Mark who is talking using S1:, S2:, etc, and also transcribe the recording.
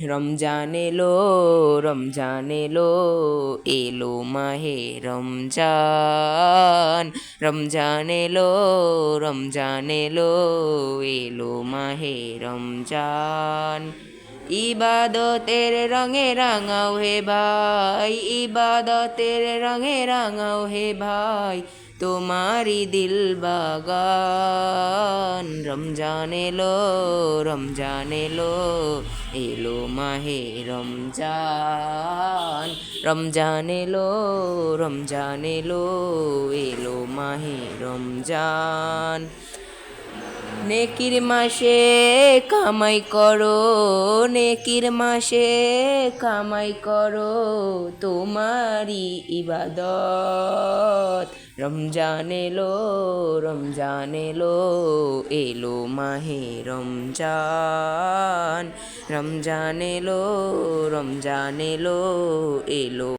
S1: রমজান এলো, রমজান এলো, এলো মাহে রমজান। রমজান এলো, রমজান এলো, এলো মাহে রমজান। ইবাদতের রঙে রাঙাও হে ভাই, ইবাদতের রঙে রাঙাও হে ভাই, তোমারি দিল বাগান। রমজান এলো, রমজান এলো, এলো মাহে রমজান। রমজান এলো, রমজান এলো, এলো মাহে রমজান। নেকির মাসে কামাই করো, নেকির মাসে কামাই করো, তোমারি ইবাদত। রমজান এলো, রমজান এলো, এলো মাহে রমজান। রমজান এলো, রমজান এলো, এলো।